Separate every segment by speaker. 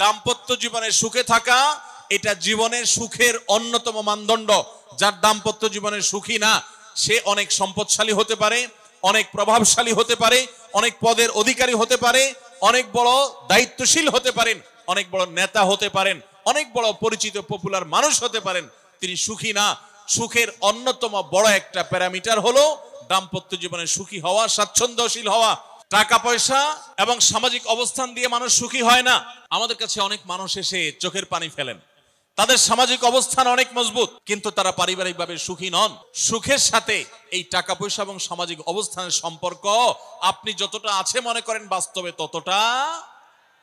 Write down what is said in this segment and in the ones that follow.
Speaker 1: দাম্পত্য জীবনে সুখে থাকা এটা জীবনের সুখের অন্যতম মানদণ্ড। যার দাম্পত্য জীবনে সুখী না, সে অনেক সম্পদশালী হতে পারে, অনেক প্রভাবশালী হতে পারে, অনেক পদের অধিকারী হতে পারে, অনেক বড় দায়িত্বশীল হতে পারেন, অনেক বড় নেতা হতে পারেন, অনেক বড় পরিচিত পপুলার মানুষ হতে পারেন, তিনি সুখী না। সুখের অন্যতম বড় একটা প্যারামিটার হলো দাম্পত্য জীবনে সুখী হওয়া, স্বাচ্ছন্দ্যশীল হওয়া। টাকা পয়সা এবং সামাজিক অবস্থান দিয়ে মানুষ সুখী হয় না। আমাদের কাছে অনেক মানুষ এসে চোখের পানি ফেলেন, তাদের সামাজিক অবস্থান অনেক মজবুত, কিন্তু তারা পারিবারিকভাবে সুখী নন। সুখের সাথে এই টাকা পয়সা এবং সামাজিক অবস্থানের সম্পর্ক আপনি যতটা আছে মনে করেন, বাস্তবে ততটা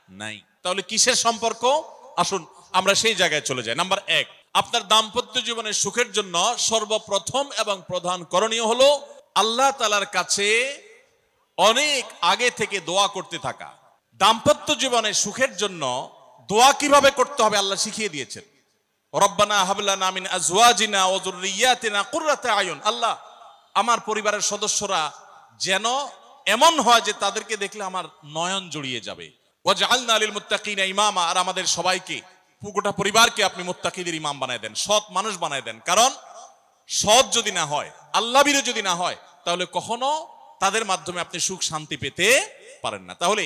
Speaker 1: নাই। তাহলে কিসের সম্পর্ক? আসুন আমরা সেই জায়গায় চলে যাই। নাম্বার 1, আপনার দাম্পত্য জীবনের সুখের জন্য সর্বপ্রথম এবং প্রধান করণীয় হলো আল্লাহ তাআলার কাছে অনেক আগে থেকে দোয়া করতে থাকা। দাম্পত্য জীবনের সুখের জন্য দোয়া কিভাবে করতে হবে আল্লাহ শিখিয়ে দিয়েছেন। রব্বানা হাব লানা মিন আজওয়াজিনা ওয়া যুররিয়াতিনা কুররাতা আয়ুন। আল্লাহ, আমার পরিবারের সদস্যরা যেন এমন হয় যে তাদেরকে দেখলে আমার নয়ন জড়িয়ে যাবে। ওয়াজআলনা লিল মুত্তাকিনা ইমামা। আর আমাদের সবাইকে, গোটা পরিবারকে আপনি মুত্তাকিদের ইমাম বানায় দেন, সৎ মানুষ বানায় দেন। কারণ সৎ যদি না হয়, আল্লাহভীরু যদি না হয়, তাহলে কখনো তাদের মাধ্যমে আপনি সুখ শান্তি পেতে পারেন না। তাহলে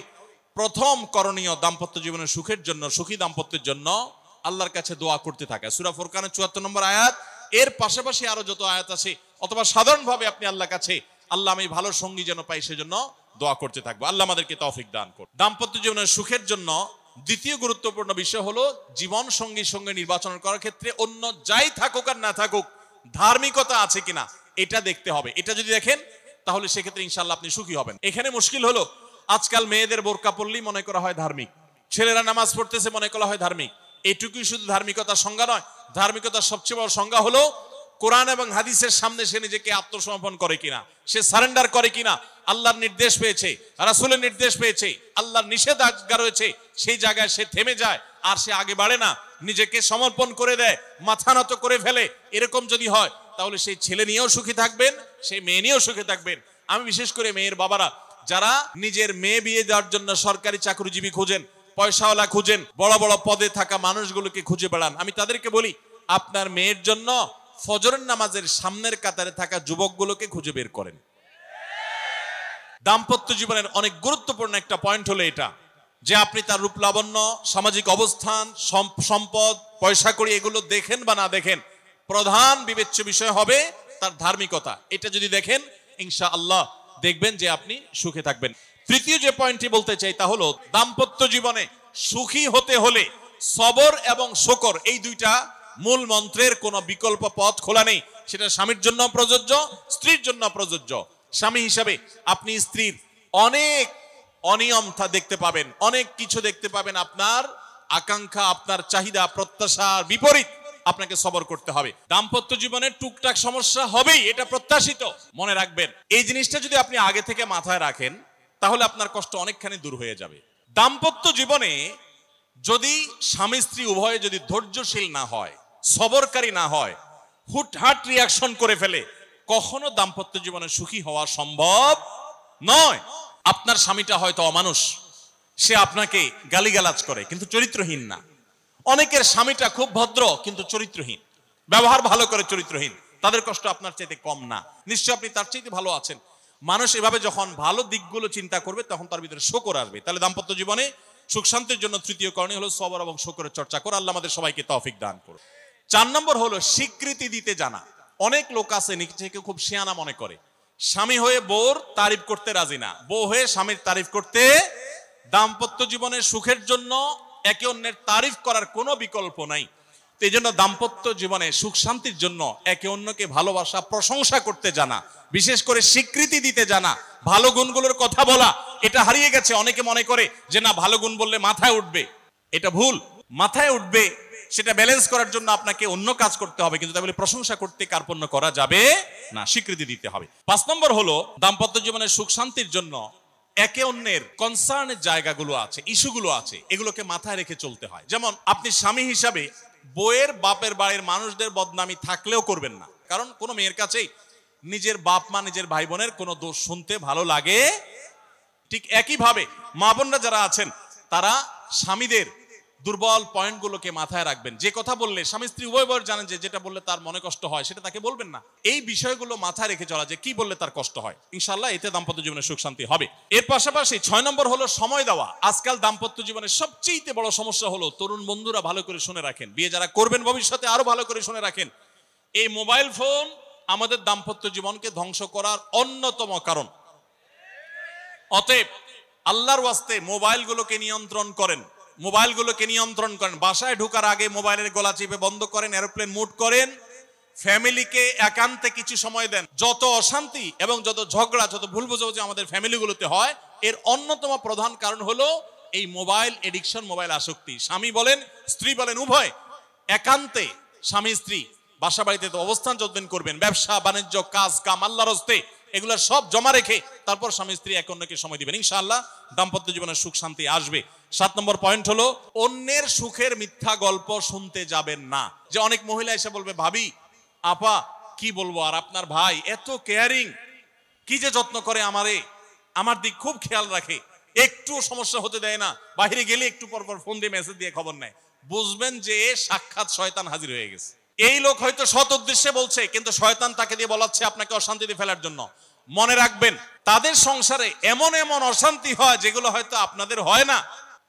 Speaker 1: প্রথম করণীয় দাম্পত্য জীবনের সুখের জন্য, সুখী দাম্পত্যের জন্য আল্লাহর কাছে দোয়া করতে থাকে। সূরা ফুরকানের ৭৪ নম্বর আয়াত, এর পাশাপাশি আরো যত আয়াত আছে, অথবা সাধারণভাবে আপনি আল্লাহর কাছে, আল্লাহ আমি ভালো সঙ্গী যেন পাই সেজন্য দোয়া করতে থাকবো। আল্লাহ আমাদেরকে তৌফিক দান করুন। দাম্পত্য জীবনের সুখের জন্য দ্বিতীয় গুরুত্বপূর্ণ বিষয় হলো জীবন সঙ্গীর সঙ্গে নির্বাচন করার ক্ষেত্রে অন্য যাই থাকুক আর না থাকুক, ধার্মিকতা আছে কিনা এটা দেখতে হবে। এটা যদি দেখেন তাহলে সেক্ষেত্রে ইনশাআল্লাহ আপনি সুখী হবেন। এখানে মুশকিল হলো আজকাল মেয়েদের বোরকা পরলেই মনে করা হয় ধার্মিক, ছেলেরা নামাজ পড়তেছে মনে করা হয় ধার্মিক। এইটুকুই শুধু ধার্মিকতার সংজ্ঞা নয়। ধার্মিকতার সবচেয়ে বড় সংজ্ঞা হলো কোরআন এবং হাদিসের সামনে সে নিজেকে আত্মসমর্পণ করে কিনা, সে সারেন্ডার করে কিনা। আল্লাহর নির্দেশ পেয়েছে, রাসূলের নির্দেশ পেয়েছে, আল্লাহর নিষেধাজ্ঞা রয়েছে, সেই জায়গায় সে থেমে যায় আর সে আগে বাড়ে না, নিজেকে সমর্পণ করে দেয়, মাথা নত করে ফেলে। এরকম যদি হয় তাহলে সেই ছেলে নিয়েও সুখী থাকবেন, সেই মেয়ে নিয়েও সুখী থাকবেন। আমি বিশেষ করে মেয়ের বাবারা যারা নিজের মেয়ে বিয়ে দেওয়ার জন্য সরকারি চাকরিজীবী খুঁজেন, পয়সাওয়ালা খুঁজেন, বড় বড় পদে থাকা মানুষগুলোকে খুঁজে বেড়ান, আমি তাদেরকে বলি আপনার মেয়ের জন্য ফজরের নামাজের সামনের কাতারে থাকা যুবকগুলোকে খুঁজে বের করেন। দাম্পত্য জীবনের অনেক গুরুত্বপূর্ণ একটা পয়েন্ট হলো এটা, যে আপনি তার রূপ লাবণ্য, সামাজিক অবস্থান, সম্পদ, পয়সা কড়ি এগুলো দেখেন বা না দেখেন, প্রধান বিবেচ্য বিষয় হবে তার ধার্মিকতা। এটা যদি দেখেন ইনশাআল্লাহ দেখবেন যে আপনি সুখে থাকবেন। তৃতীয় যে পয়েন্টটি বলতে চাই তা হলো দাম্পত্য জীবনে সুখী হতে হলে সবর এবং শকর, এই দুইটা মূল মন্ত্রের কোনো বিকল্প পথ খোলা নেই। সেটা স্বামীর জন্য প্রযোজ্য, স্ত্রীর জন্য প্রযোজ্য। স্বামী হিসাবে আপনি স্ত্রীর অনেক অনিয়ম দেখতে পাবেন, অনেক কিছু দেখতে পাবেন, আপনার আকাঙ্ক্ষা, আপনার চাহিদা, প্রত্যাশার বিপরীত, আপনাকে সবর করতে হবে। দাম্পত্য জীবনে টুকটাক সমস্যা হবেই, এটা প্রত্যাশিত। মনে রাখবেন এই জিনিসটা যদি আপনি আগে থেকে মাথায় রাখেন তাহলে আপনার কষ্ট অনেকখানি দূর হয়ে যাবে। দাম্পত্য জীবনে যদি স্বামী স্ত্রী উভয়ে যদি ধৈর্যশীল না হয়, সবরকারী না হয়, হুটহাট রিয়াকশন করে ফেলে, কখনো দাম্পত্য জীবনে সুখী হওয়া সম্ভব নয়। আপনার স্বামীটা হয়তো অমানুষ, সে আপনাকে গালিগালাজ করে কিন্তু চরিত্রহীন না। অনেকের স্বামীটা খুব ভদ্র কিন্তু চরিত্রহীন, ব্যবহার ভালো করে চরিত্রহীন। তাদের কষ্ট আপনার চাইতে কম না, নিশ্চয় আপনি তার চাইতে ভালো আছেন। মানুষ এভাবে যখন ভালো দিকগুলো চিন্তা করবে তখন তার ভিতরে শকর আসবে। তাহলে দাম্পত্য জীবনে সুখ শান্তির জন্য তৃতীয় করণীয় হলো সবর এবং শকরের চর্চা করা। আল্লাহ আমাদের সবাইকে তৌফিক দান করুন। 4 নম্বর হলো স্বীকৃতি দিতে জানা। অনেক লোক আছে নিজেকে খুব শিয়ানা মনে করে, স্বামী হয়ে বউর তারিফ করতে রাজি না, বউ হয়ে স্বামীর তারিফ করতে। দাম্পত্য জীবনের সুখের জন্য একে অন্যের তারিফ করার কোনো বিকল্প নাই। এই জন্য দাম্পত্য জীবনে সুখ শান্তির জন্য একে অন্যকে ভালোবাসা, প্রশংসা করতে জানা, বিশেষ করে স্বীকৃতি দিতে জানা, ভালো গুণগুলোর কথা বলা, এটা হারিয়ে গেছে। অনেকে মনে করে যে না, ভালো গুণ বললে মাথায় উঠবে, এটা ভুল। মাথায় উঠবে সেটা ব্যালেন্স করার জন্য আপনাকে অন্য কাজ করতে হবে, কিন্তু তাই বলে প্রশংসা করতে কার্পণ্য করা যাবে না, স্বীকৃতি দিতে হবে। 5 নম্বর হলো দাম্পত্য জীবনের সুখ শান্তির জন্য একে অন্যের কনসার্নের জায়গাগুলো আছে, ইস্যুগুলো আছে, এগুলোকে মাথায় রেখে চলতে হয়। যেমন আপনি স্বামী হিসাবে বউয়ের বাপের বাড়ির মানুষদের বদনামি থাকলেও করবেন না, কারণ কোনো মেয়ের কাছেই নিজের বাপ মা, নিজের ভাই বোনের কোনো দোষ শুনতে ভালো লাগে। ঠিক একইভাবে মা বোনরা যারা আছেন তারা স্বামীদের দুর্বল পয়েন্টগুলোকে মাথায় রাখবেন। যে কথা বললে স্বামী স্ত্রী উভয় জানেন যে যেটা বললে তার মনে কষ্ট হয় সেটা তাকে বলবেন না। এই বিষয়গুলো মাথায় রেখে চলা, যে কি বললে তার কষ্ট হয়, ইনশাআল্লাহ এতে দাম্পত্য জীবনে সুখ শান্তি হবে। এর পাশাপাশি 6 নম্বর হলো সময় দেওয়া। আজকাল দাম্পত্য জীবনের সবচেয়ে বড় সমস্যা হলো, তরুণ বন্ধুরা ভালো করে শুনে রাখেন, বিয়ে যারা করবেন ভবিষ্যতে আরো ভালো করে শুনে রাখেন, এই মোবাইল ফোন আমাদের দাম্পত্য জীবনকে ধ্বংস করার অন্যতম কারণ। অতএব আল্লাহর ওয়াস্তে মোবাইলগুলোকে নিয়ন্ত্রণ করেন, মোবাইলগুলোকে নিয়ন্ত্রণ করেন। বাসায় ঢোকার আগে মোবাইলের গলা চিপে বন্ধ করেন, এরোপ্লেন মুড করেন, ফ্যামিলিকে একান্তে কিছু সময় দেন। যত অশান্তি এবং যত ঝগড়া, যত ভুল বোঝাবুঝি আমাদের ফ্যামিলিগুলোতে হয়, এর অন্যতম প্রধান কারণ হলো এই মোবাইল এডিকশন, মোবাইল আসক্তি। স্বামী বলেন স্ত্রী বলেন উভয় একান্তে স্বামী স্ত্রী বাসা বাড়িতে তো অবস্থান যতদিন করবেন, ব্যবসা বাণিজ্য কাজ কাম আল্লাহর হস্তে, এগুলো সব জমা রেখে তারপর স্বামী স্ত্রী এক অন্যকে সময় দিবেন, ইনশাআল্লাহ দাম্পত্য জীবনের সুখ শান্তি আসবে। 7 নম্বর পয়েন্ট হলো অন্যের সুখের মিথ্যা গল্প শুনতে যাবেন না। যে অনেক মহিলা এসে বলবে, ভাবি আপা কি বলবো আর, আপনার ভাই এত কেয়ারিং, কি যে যত্ন করে আমারে, আমার দিক খুব খেয়াল রাখে, একটু সমস্যা হতে দেয় না, বাইরে গেলে একটু পর পর ফোন দিয়ে মেসেজ দিয়ে খবর নেয়। বুঝবেন যে সাক্ষাৎ শয়তান হাজির হয়ে গেছে। এই লোক হয়তো সৎ উদ্দেশ্যে বলছে, কিন্তু শয়তান তাকে দিয়ে বলাচ্ছে আপনাকে অশান্তিতে ফেলার জন্য। মনে রাখবেন তাদের সংসারে এমন এমন অশান্তি হয় যেগুলো হয়তো আপনাদের হয় না,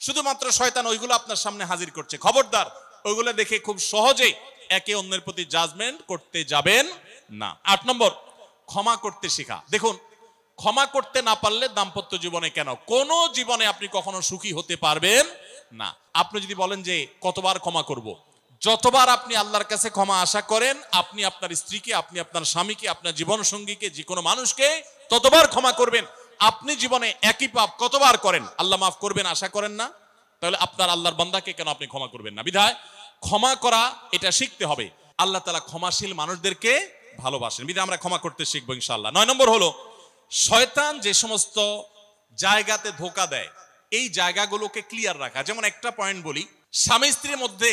Speaker 1: শুধুমাত্র শয়তান ওইগুলো আপনার সামনে হাজির করছে। খবরদার, ওইগুলো দেখে খুব সহজে একে অন্যের প্রতি জাজমেন্ট করতে যাবেন না। 8 নম্বর, ক্ষমা করতে শেখা। দেখুন, ক্ষমা করতে না পারলে দাম্পত্য জীবনে কেন, কোন জীবনে আপনি কখনো সুখী হতে পারবেন না। আপনি যদি বলেন যে কতবার ক্ষমা করব, যতবার আপনি আল্লাহর কাছে ক্ষমা আশা করেন, আপনি আপনার স্ত্রীকে, আপনি আপনার স্বামীকে, আপনার জীবন সঙ্গীকে, যে কোনো মানুষকে ততবার ক্ষমা করবেন। আপনি জীবনে একই পাপ কতবার করেন, আল্লাহ মাফ করবেন আশা করেন না, তাহলে আপনার আল্লাহর বান্দাকে কেন আপনি ক্ষমা করবেন না? বিধায় ক্ষমা করা এটা শিখতে হবে। আল্লাহ তাআলা ক্ষমাশীল মানুষদেরকে ভালোবাসেন, বিধায় আমরা ক্ষমা করতে শিখবো ইনশাআল্লাহ। 9 নম্বর হলো শয়তান যে সমস্ত জায়গাতে ধোঁকা দেয়, এই জায়গাগুলোকে ক্লিয়ার রাখা। যেমন একটা পয়েন্ট বলি, স্বামী স্ত্রীর মধ্যে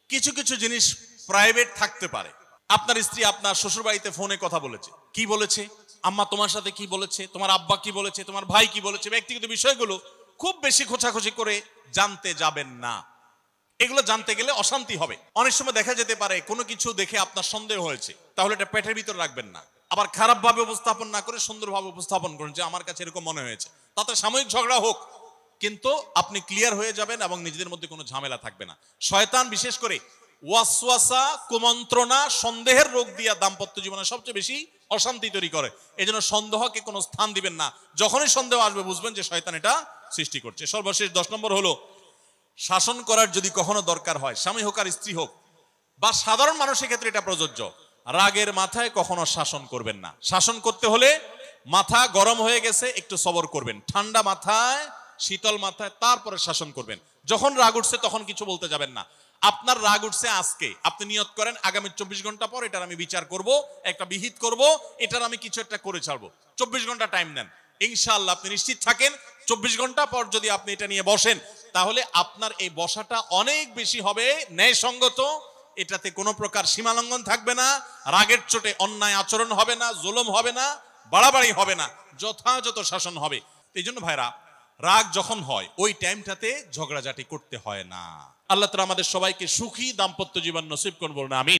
Speaker 1: কিছু কিছু জিনিস প্রাইভেট থাকতে পারে। আপনার স্ত্রী আপনার শ্বশুর বাড়িতে ফোনে কথা বলেছে, কি বলেছে, আম্মা তোমার সাথে কি বলেছে, তোমার আব্বা কি বলেছে, তোমার ভাই কি বলেছে, ব্যক্তিগত বিষয়গুলো খুব বেশি খোঁচাখুচি করে জানতে যাবেন না। এগুলো জানতে গেলে অশান্তি হবে। অনেক সময় দেখা যেতে পারে কোনো কিছু দেখে আপনার সন্দেহ হয়েছে, তাহলে এটা পেটের ভিতর রাখবেন না। আবার খারাপ ভাবে উপস্থাপন না করে সুন্দরভাবে উপস্থাপন করুন যে আমার কাছে এরকম মনে হয়েছে, তাতে সাময়িক ঝগড়া হোক, কিন্তু আপনি ক্লিয়ার হয়ে যাবেন এবং নিজেদের মধ্যে কোনো ঝামেলা থাকবে না। শয়তান বিশেষ করে ওয়াসওয়াসা, কুমন্ত্রণা, সন্দেহের রোগ দিয়া দাম্পত্য জীবনে সবচেয়ে বেশি অশান্তি তৈরি করে। এজন্য সন্দেহকে কোনো স্থান দিবেন না। যখনই সন্দেহ আসবে বুঝবেন যে শয়তান এটা সৃষ্টি করছে। সর্বশেষ 10 নম্বর হলো শাসন করার যদি কখনো দরকার হয়, স্বামী হোক আর স্ত্রী হোক বা সাধারণ মানুষের ক্ষেত্রে এটা প্রযোজ্য, রাগের মাথায় কখনো শাসন করবেন না। শাসন করতে হলে মাথা গরম হয়ে গেছে একটু সবর করবেন, ঠান্ডা মাথায় শীতল মাথায় তারপরে শাসন করবেন। যখন রাগ উঠছে তখন কিছু বলতে যাবেন না। আপনার রাগ উঠছে আজকে, আপনি নিয়ত করেন আগামী 24 ঘন্টা পর এটার আমি বিচার করব, একটা বিহিত করব, এটার আমি কিছু একটা করে ছাড়বো। 24 ঘন্টা টাইম নেন, ইনশাআল্লাহ আপনি নিশ্চিত থাকেন 24 ঘন্টা পর যদি আপনি এটা নিয়ে বসেন, তাহলে আপনার এই বসাটা অনেক বেশি হবে ন্যায়সঙ্গত। এটাতে কোনো প্রকার সীমালঙ্ঘন থাকবে না, রাগের চোটে অন্যায় আচরণ হবে না, জুলুম হবে না, বাড়াবাড়ি হবে না, যথাযথ শাসন হবে। এই জন্য ভাইরা, রাগ যখন হয় ওই টাইমটাতে ঝগড়াঝাটি করতে হয় না। আল্লাহ তাআলা আমাদের সবাইকে সুখী দাম্পত্য জীবন নসিব করুন, বলুন আমিন।